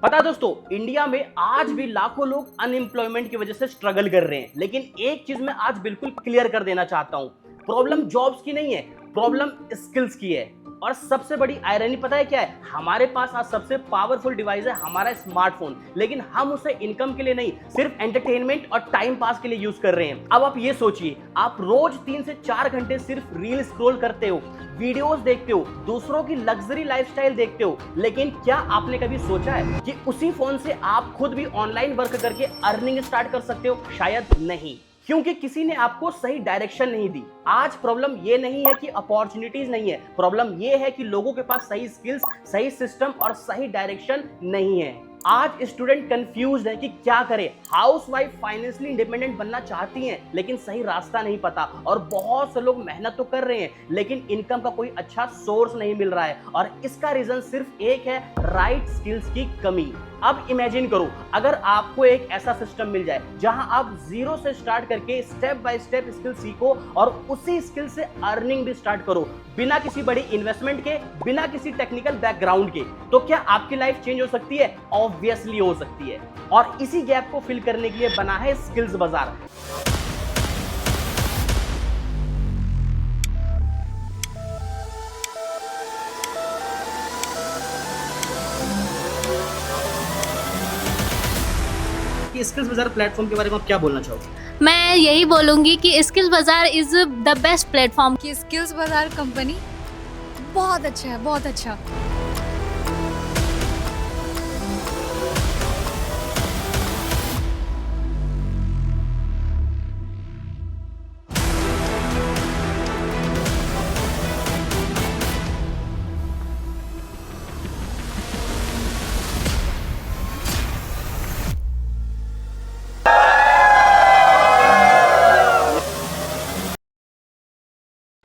पता है दोस्तों, इंडिया में आज भी लाखों लोग अनएम्प्लॉयमेंट की वजह से स्ट्रगल कर रहे हैं। लेकिन एक चीज मैं आज बिल्कुल क्लियर कर देना चाहता हूं, प्रॉब्लम जॉब्स की नहीं है, प्रॉब्लम स्किल्स की है। और सबसे बड़ी आयरनी पता है क्या है? हमारे पास आज सबसे पावरफुल डिवाइस है हमारा स्मार्टफोन, लेकिन हम उसे इनकम के लिए नहीं, सिर्फ एंटरटेनमेंट और टाइम पास के लिए यूज कर रहे हैं। अब आप ये सोचिए, आप रोज 3 से 4 घंटे सिर्फ रील स्क्रॉल करते हो, वीडियोस देखते हो, दूसरों की लग्जरी लाइफस्टाइल देखते हो, लेकिन क्या आपने कभी सोचा है कि उसी फोन से आप खुद भी ऑनलाइन वर्क करके अर्निंग स्टार्ट कर सकते हो? शायद नहीं, क्योंकि किसी ने आपको सही डायरेक्शन नहीं दी। आज प्रॉब्लम ये नहीं है कि अपॉर्चुनिटीज नहीं है, प्रॉब्लम ये है कि लोगों के पास सही स्किल्स, सही सिस्टम और सही डायरेक्शन नहीं है। आज स्टूडेंट कंफ्यूज्ड है कि क्या करे। हाउसवाइफ फाइनेंशियली इंडिपेंडेंट बनना चाहती हैं, लेकिन सही रास्ता नहीं पता। और बहुत से लोग मेहनत तो कर रहे हैं, लेकिन इनकम का कोई अच्छा सोर्स नहीं मिल रहा है। और इसका रीजन सिर्फ एक है, राइट स्किल्स की कमी। अब इमेजिन करो, अगर आपको एक ऐसा सिस्टम मिल जाए जहां आप जीरो से स्टार्ट करके स्टेप बाय स्टेप स्किल सीखो और उसी स्किल से अर्निंग भी स्टार्ट करो, बिना किसी बड़ी इन्वेस्टमेंट के, बिना किसी टेक्निकल बैकग्राउंड के, तो क्या आपकी लाइफ चेंज हो सकती है? ऑब्वियसली हो सकती है। और इसी गैप को फिल करने के लिए बना है स्किल्स बाजार। स्किल्स बाजार प्लेटफॉर्म के बारे में आप क्या बोलना चाहोगे? मैं यही बोलूँगी कि स्किल्स बाज़ार इज़ द बेस्ट प्लेटफॉर्म। कि स्किल्स बाजार कंपनी बहुत अच्छा है, बहुत अच्छा।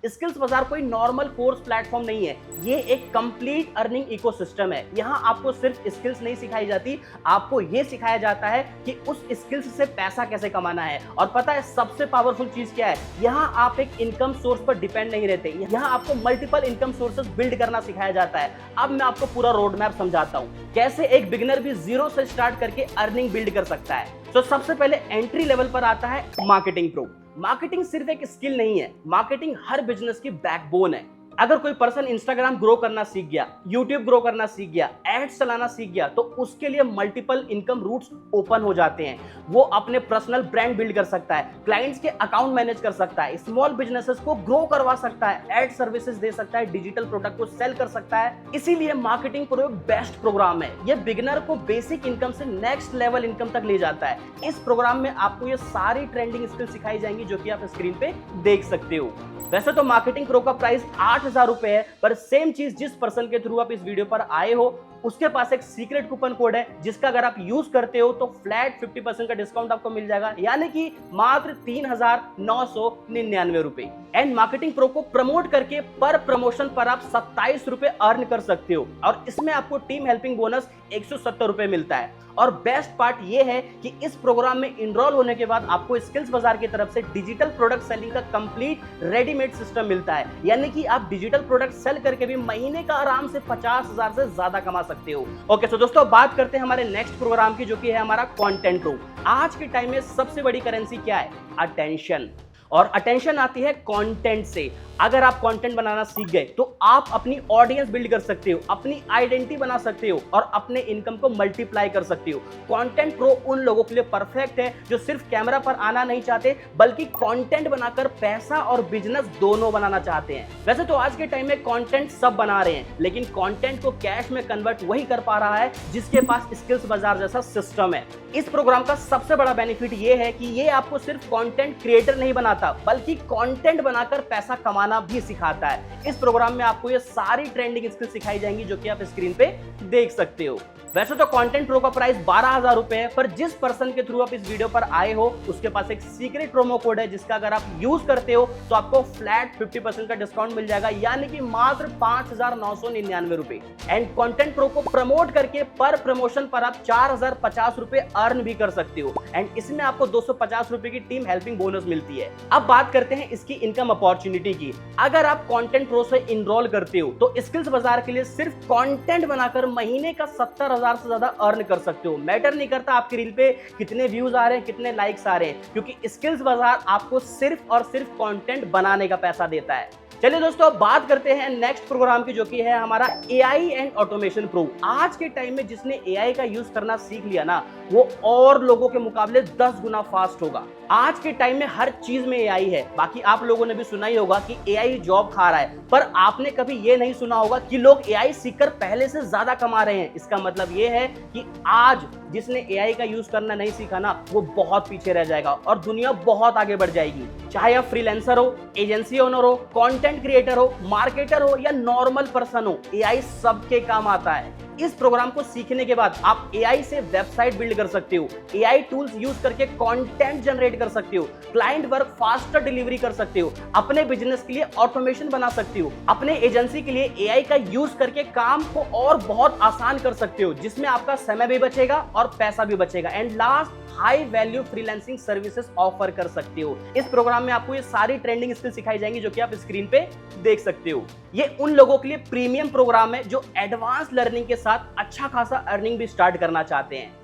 स्किल्स बाजार कोई नॉर्मल कोर्स प्लेटफॉर्म नहीं है, ये एक कंप्लीट अर्निंग इकोसिस्टम है। यहाँ आपको सिर्फ स्किल्स नहीं सिखाई जाती, आपको ये सिखाया जाता है कि उस स्किल्स से पैसा कैसे कमाना है। और पता है सबसे पावरफुल चीज क्या है? यहाँ आप एक इनकम सोर्स पर डिपेंड नहीं रहते, यहाँ आपको मल्टीपल इनकम सोर्सेस बिल्ड करना सिखाया जाता है। अब मैं आपको पूरा रोड मैप समझाता हूँ, कैसे एक बिगिनर भी जीरो से स्टार्ट करके अर्निंग बिल्ड कर सकता है। तो सबसे पहले एंट्री लेवल पर आता है मार्केटिंग प्रो। मार्केटिंग सिर्फ एक स्किल नहीं है, मार्केटिंग हर बिजनेस की बैकबोन है। अगर कोई पर्सन इंस्टाग्राम ग्रो करना सीख गया, यूट्यूब ग्रो करना सीख गया, एड्स चलाना सीख गया, तो उसके लिए मल्टीपल इनकम रूट्स ओपन हो जाते हैं। वो अपने पर्सनल ब्रांड बिल्ड कर सकता है, क्लाइंट्स के अकाउंट मैनेज कर सकता है, स्मॉल बिजनेसेस को ग्रो करवा सकता है, एड सर्विसेज दे सकता है, डिजिटल प्रोडक्ट को सेल कर सकता है। इसीलिए मार्केटिंग प्रो एक बेस्ट प्रोग्राम है। ये बिगिनर को बेसिक इनकम से नेक्स्ट लेवल इनकम तक ले जाता है। इस प्रोग्राम में आपको ये सारी ट्रेंडिंग स्किल सिखाई जाएंगी, जो कि आप स्क्रीन पे देख सकते हो। वैसे तो मार्केटिंग प्रो का प्राइस 8,000 रुपए है, पर सेम चीज जिस पर्सन के थ्रू आप इस वीडियो पर आए हो, उसके पास एक सीक्रेट कूपन कोड है, जिसका अगर आप यूज करते हो तो फ्लैट 50% का डिस्काउंट आपको मिल जाएगा, यानी कि मात्र 3,999 रुपए। एंड मार्केटिंग प्रो को प्रमोट करके पर प्रमोशन पर आप 27 रुपए अर्न कर सकते हो, और इसमें आपको टीम हेल्पिंग बोनस 170 रुपए मिलता है। और बेस्ट पार्ट ये है कि इस प्रोग्राम में इनरोल होने के बाद आपको स्किल्स बाजार की तरफ से डिजिटल प्रोडक्ट सेलिंग का कंप्लीट रेडीमेड सिस्टम मिलता है, यानी कि आप डिजिटल प्रोडक्ट सेल करके भी महीने का आराम से 50,000 से ज्यादा कमा सकते हो। ओके, सो दोस्तों बात करते हैं हमारे नेक्स्ट प्रोग्राम की, जो कि है हमारा कंटेंट प्रो। आज के टाइम में सबसे बड़ी करेंसी क्या है? अटेंशन। और अटेंशन आती है कंटेंट से। अगर आप कंटेंट बनाना सीख गए तो आप अपनी ऑडियंस बिल्ड कर सकते हो, अपनी आइडेंटिटी बना सकते हो और अपने इनकम को मल्टीप्लाई कर सकते हो। कंटेंट प्रो उन लोगों के लिए परफेक्ट है जो सिर्फ कैमरा पर आना नहीं चाहते, बल्कि कंटेंट बनाकर पैसा और बिजनेस दोनों बनाना चाहते हैं। वैसे तो आज के टाइम में कंटेंट सब बना रहे हैं, लेकिन कंटेंट को कैश में कन्वर्ट वही कर पा रहा है जिसके पास स्किल्स बाजार जैसा सिस्टम है। इस प्रोग्राम का सबसे बड़ा बेनिफिट ये है कि ये आपको सिर्फ कंटेंट क्रिएटर नहीं बनाता, बल्कि कंटेंट बनाकर पैसा कमाना भी सिखाता है। इस प्रोग्राम में आपको ये सारी ट्रेंडिंग स्किल सिखाई जाएंगी, जो कि आप स्क्रीन पे देख सकते हो। वैसे तो कंटेंट प्रो का प्राइस 12,000 रुपए है, पर जिस पर्सन के थ्रू आप इस वीडियो पर आए हो, उसके पास एक सीक्रेट प्रोमो कोड है, जिसका अगर आप यूज करते हो तो आपको फ्लैट 50% का डिस्काउंट मिल जाएगा, यानी कि मात्र 5,999 रुपए। एंड कंटेंट प्रो को प्रमोट करके पर प्रमोशन पर आप 4,050 रुपए अर्न भी कर सकते हो। एंड इसमें आपको 250 रुपए की टीम हेल्पिंग बोनस मिलती है। अब बात करते हैं इसकी इनकम अपॉर्चुनिटी की। अगर आप कंटेंट प्रो से इनरोल करते हो तो स्किल्स बाजार के लिए सिर्फ कंटेंट बनाकर महीने का 70,000 से ज्यादा अर्न कर सकते हो। मैटर नहीं करता आपकी रील पे कितने व्यूज आ रहे हैं, कितने लाइक्स आ रहे हैं, क्योंकि स्किल्स बाजार आपको सिर्फ और सिर्फ कंटेंट बनाने का पैसा देता है। चलिए दोस्तों, अब बात करते हैं नेक्स्ट प्रोग्राम की, जो कि है हमारा एआई एंड ऑटोमेशन प्रो। आज के टाइम में जिसने एआई का यूज करना सीख लिया ना, वो और लोगों के मुकाबले 10 गुना फास्ट होगा। आज के टाइम में हर चीज में एआई है। बाकी आप लोगों ने भी सुना ही होगा कि एआई जॉब खा रहा है, पर आपने कभी ये नहीं सुना होगा कि लोग एआई सीखकर पहले से ज्यादा कमा रहे हैं। इसका मतलब ये है कि आज जिसने एआई का यूज करना नहीं सीखा ना, वो बहुत पीछे रह जाएगा और दुनिया बहुत आगे बढ़ जाएगी। चाहे आप फ्रीलांसर हो, एजेंसी ओनर हो, कंटेंट क्रिएटर हो, मार्केटर हो या नॉर्मल पर्सन हो, एआई सबके काम आता है। इस प्रोग्राम को सीखने के बाद आप एआई से वेबसाइट बिल्ड कर सकते हो, एआई टूल्स यूज करके कंटेंट जनरेट कर सकते हो, क्लाइंट वर्क फास्टर डिलीवरी कर सकते हो, अपने बिजनेस के लिए ऑटोमेशन बना सकते हो, अपने एजेंसी के लिए एआई का यूज करके काम को और बहुत आसान कर सकते हो, जिसमें आपका समय भी बचेगा और पैसा भी बचेगा। And last, high value freelancing services offer कर सकते हो। इस प्रोग्राम में आपको ये सारी ट्रेंडिंग स्किल सिखाई जाएंगी, जो कि आप स्क्रीन पे देख सकते हो। ये उन लोगों के लिए प्रीमियम प्रोग्राम है जो एडवांस लर्निंग के साथ अच्छा खासा अर्निंग भी स्टार्ट करना चाहते हैं।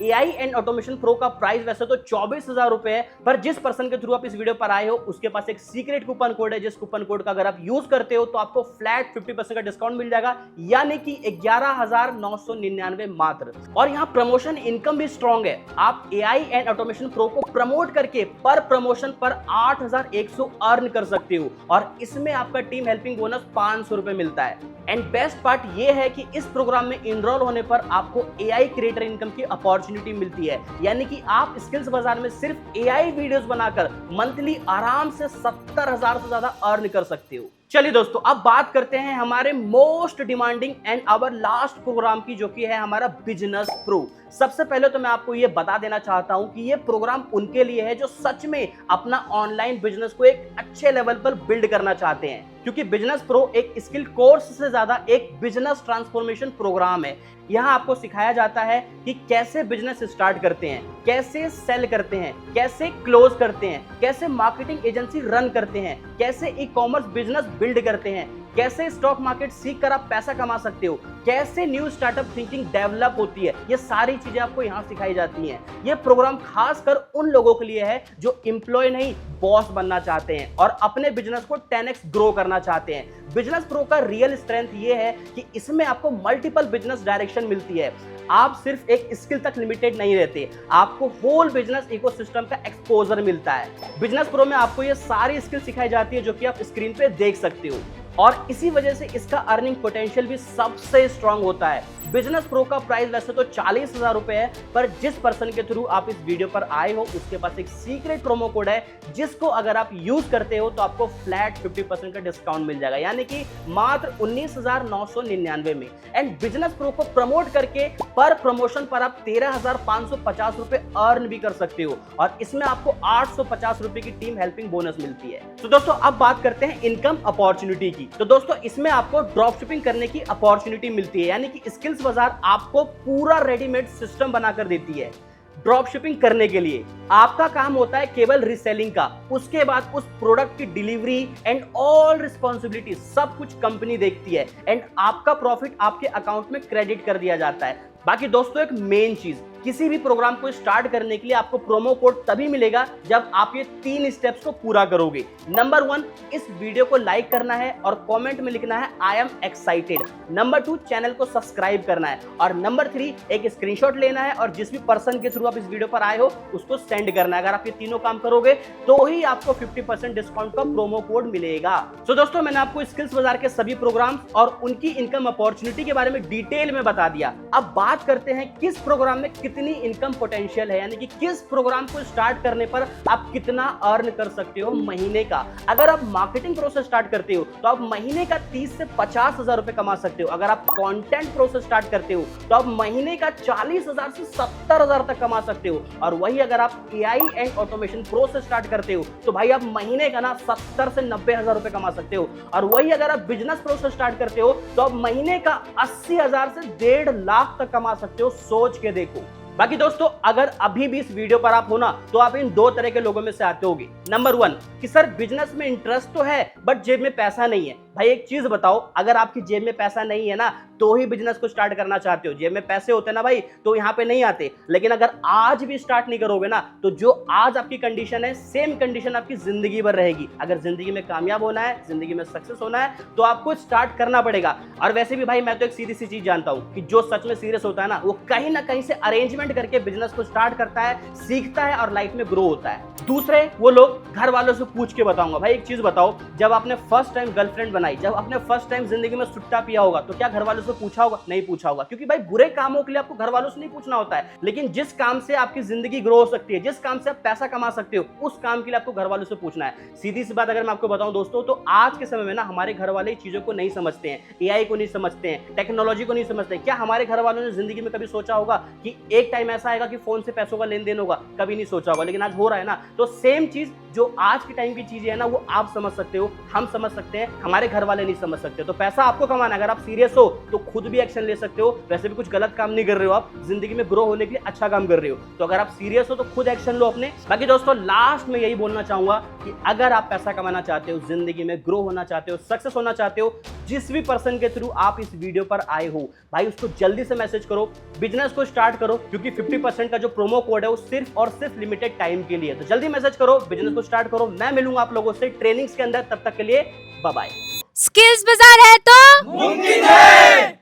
एआई एंड ऑटोमेशन प्रो का प्राइस वैसे तो 24,000 रुपए है, पर जिस पर्सन के थ्रू आप इस वीडियो पर आए हो उसके पास एक सीक्रेट कूपन कोड है, जिस कूपन कोड का अगर आप यूज करते हो तो आपको फ्लैट 50% का डिस्काउंट मिल जाएगा, यानी कि 11,999 मात्र। और यहाँ प्रमोशन इनकम भी स्ट्रॉन्ग है। आप एआई एंड ऑटोमेशन प्रो को प्रमोट करके पर प्रमोशन पर 8,100 अर्न कर सकते हो, और इसमें आपका टीम हेल्पिंग बोनस 500 रुपए मिलता है। एंड बेस्ट पार्ट ये है कि इस प्रोग्राम में इनरोल होने पर आपको एआई क्रिएटर इनकम की अपॉर्चुनिटी मिलती है, यानी कि आप स्किल्स बाजार में सिर्फ एआई वीडियोस बनाकर मंथली आराम से 70,000 से ज्यादा अर्न कर सकते हो। चलिए दोस्तों, अब बात करते हैं हमारे most demanding and our last program की, जो कि है हमारा बिजनेस प्रो। सबसे पहले तो मैं आपको ये बता देना चाहता हूं कि ये प्रोग्राम उनके लिए है जो सच में अपना ऑनलाइन बिजनेस को एक अच्छे लेवल पर बिल्ड करना चाहते हैं, क्योंकि बिजनेस प्रो एक स्किल कोर्स से ज्यादा एक बिजनेस ट्रांसफॉर्मेशन प्रोग्राम है। यहाँ आपको सिखाया जाता है कि कैसे बिजनेस स्टार्ट करते हैं, कैसे सेल करते हैं, कैसे क्लोज करते हैं, कैसे मार्केटिंग एजेंसी रन करते हैं, कैसे ई कॉमर्स बिजनेस बिल्ड करते हैं, कैसे स्टॉक मार्केट सीख कर आप पैसा कमा सकते हो, कैसे न्यू स्टार्टअप थिंकिंग डेवलप होती है। ये सारी चीजें आपको यहाँ सिखाई जाती हैं। ये प्रोग्राम खासकर उन लोगों के लिए है जो एम्प्लॉय नहीं बॉस बनना चाहते हैं और अपने बिजनेस को 10x ग्रो करना चाहते हैं। बिजनेस प्रो का रियल स्ट्रेंथ ये है कि इसमें आपको मल्टीपल बिजनेस डायरेक्शन मिलती है। आप सिर्फ एक स्किल तक लिमिटेड नहीं रहते, आपको होल बिजनेस इकोसिस्टम का एक्सपोजर मिलता है। बिजनेस प्रो में आपको ये सारी स्किल सिखाई जाती है, जो कि आप स्क्रीन पे देख सकते हो, और इसी वजह से इसका अर्निंग पोटेंशियल भी सबसे स्ट्रांग होता है। बिजनेस प्रो का प्राइस वैसे तो 40,000 रुपए है, पर जिस पर्सन के थ्रू आप इस वीडियो पर आए हो उसके पास एक सीक्रेट प्रोमो कोड है, जिसको अगर आप यूज करते हो तो आपको फ्लैट 50% का डिस्काउंट मिल जाएगा, यानी कि मात्र 19,999 में। एंड बिजनेस प्रो को प्रमोट करके पर प्रमोशन पर आप 13,550 रुपए अर्न भी कर सकते हो, और इसमें आपको 850 रुपए की टीम हेल्पिंग बोनस मिलती है। तो दोस्तों, अब बात करते हैं इनकम अपॉर्चुनिटी की। तो दोस्तों, इसमें आपको ड्रॉप शिपिंग करने की अपॉर्चुनिटी मिलती है, यानी कि स्किल्स बाजार आपको पूरा रेडीमेड सिस्टम बनाकर देती है। ड्रॉप शिपिंग करने के लिए आपका काम होता है केवल रीसेलिंग का, उसके बाद उस प्रोडक्ट की डिलीवरी एंड ऑल रिस्पॉन्सिबिलिटी सब कुछ कंपनी देखती है, एंड आपका प्रॉफिट आपके अकाउंट में क्रेडिट कर दिया जाता है। बाकी दोस्तों, एक मेन चीज, किसी भी प्रोग्राम को स्टार्ट करने के लिए आपको प्रोमो कोड तभी मिलेगा जब आप ये 3 स्टेप्स को पूरा करोगे। नंबर 1, इस वीडियो को लाइक करना है और कमेंट में लिखना है I am excited. Number 2, channel को सब्सक्राइब करना है, और नंबर 3, एक स्क्रीनशॉट लेना है और जिस भी पर्सन के थ्रू आप इस वीडियो पर आए हो उसको सेंड करना है। अगर आप ये तीनों काम करोगे तो ही आपको 50% डिस्काउंट का प्रोमो कोड मिलेगा। तो दोस्तों, मैंने आपको स्किल्स बाजार के सभी प्रोग्राम और उनकी इनकम अपॉर्चुनिटी के बारे में डिटेल में बता दिया। अब बात करते हैं किस प्रोग्राम में कितनी इनकम पोटेंशियल है, यानी कि किस प्रोग्राम को स्टार्ट करने पर आप कितना अर्न कर सकते हो महीने का। अगर आप मार्केटिंग प्रोसेस स्टार्ट करते हो तो आप महीने का 30 से 50,000 रुपए कमा सकते हो। अगर आप कंटेंट प्रोसेस स्टार्ट करते हो तो आप महीने का 40,000 से 70,000 तक कमा सकते हो। और वही अगर आप AI and automation process start करते हो तो भाई आप महीने का ना 70 से 90,000 रुपए कमा सकते हो। और वही अगर आप बिजनेस प्रोसेस स्टार्ट करते हो तो आप महीने का 80,000 से 1.5 लाख तक कमा सकते हो। सोच के देखो। बाकी दोस्तों अगर अभी भी इस वीडियो पर आप हो ना तो आप इन दो तरह के लोगों में से आते होगे। नंबर 1 कि सर बिजनेस में इंटरेस्ट तो है बट जेब में पैसा नहीं है। भाई एक चीज बताओ, अगर आपकी जेब में पैसा नहीं है ना तो ही बिजनेस को स्टार्ट करना चाहते हो। जेब में पैसे होते ना भाई तो यहाँ पे नहीं आते। लेकिन अगर आज भी स्टार्ट नहीं करोगे ना तो जो आज आपकी कंडीशन है सेम कंडीशन आपकी जिंदगी भर रहेगी। अगर जिंदगी में कामयाब होना है, जिंदगी में सक्सेस होना है तो आपको स्टार्ट करना पड़ेगा। और वैसे भी भाई मैं तो एक सीधी सी चीज जानता हूं कि जो सच में सीरियस होता है ना वो कहीं ना कहीं से अरेंजमेंट करके बिजनेस को स्टार्ट करता है, सीखता है और लाइफ में ग्रो होता है। दूसरे वो लोग घर वालों से पूछ के बताऊंगा। भाई एक चीज बताओ, जब आपने फर्स्ट टाइम गर्लफ्रेंड बनाई, जब आपने फर्स्ट टाइम जिंदगी में सुट्टा पिया होगा तो क्या घर वालों से पूछा होगा? नहीं पूछा होगा, क्योंकि भाई बुरे कामों के लिए आपको घर वालों से नहीं पूछना होता है। लेकिन जिस काम से आपकी जिंदगी ग्रो हो सकती है, जिस काम से आप पैसा कमा सकते हो, उस काम के लिए आपको घर वालों से पूछना है। सीधी सी बात अगर मैं आपको बताऊं दोस्तों तो आज के समय में ना हमारे घर वाले चीजों को नहीं समझते हैं, एआई को नहीं समझते हैं, टेक्नोलॉजी को नहीं समझते। क्या हमारे घर वालों ने जिंदगी में कभी सोचा होगा कि एक टाइम ऐसा आएगा कि फोन से पैसों का लेन देन होगा? कभी नहीं सोचा होगा, लेकिन आज हो रहा है ना। तो सेम चीज जो आज के टाइम की चीजें है ना वो आप समझ सकते हो, हम समझ सकते हैं, हमारे घर वाले नहीं समझ सकते। तो पैसा आपको कमाना है, अगर आप सीरियस हो तो खुद भी एक्शन ले सकते हो। वैसे भी कुछ गलत काम नहीं कर रहे हो, आप जिंदगी में ग्रो होने के लिए अच्छा काम कर रहे हो। तो अगर आप सीरियस हो तो खुद एक्शन लो अपने। बाकी दोस्तों लास्ट में यही बोलना चाहूंगा कि अगर आप पैसा कमाना चाहते हो, जिंदगी में ग्रो होना चाहते हो, सक्सेस होना चाहते हो, जिस भी पर्सन के थ्रू आप इस वीडियो पर आए हो भाई उसको जल्दी से मैसेज करो, बिजनेस को स्टार्ट करो, क्योंकि 50% का जो प्रोमो कोड है वो सिर्फ और सिर्फ लिमिटेड टाइम के लिए। तो जल्दी मैसेज करो, बिजनेस को स्टार्ट करो। मैं मिलूंगा आप लोगों से ट्रेनिंग्स के अंदर, तब तक के लिए बाय बाय। स्किल्स बाजार है तो मुमकिन है।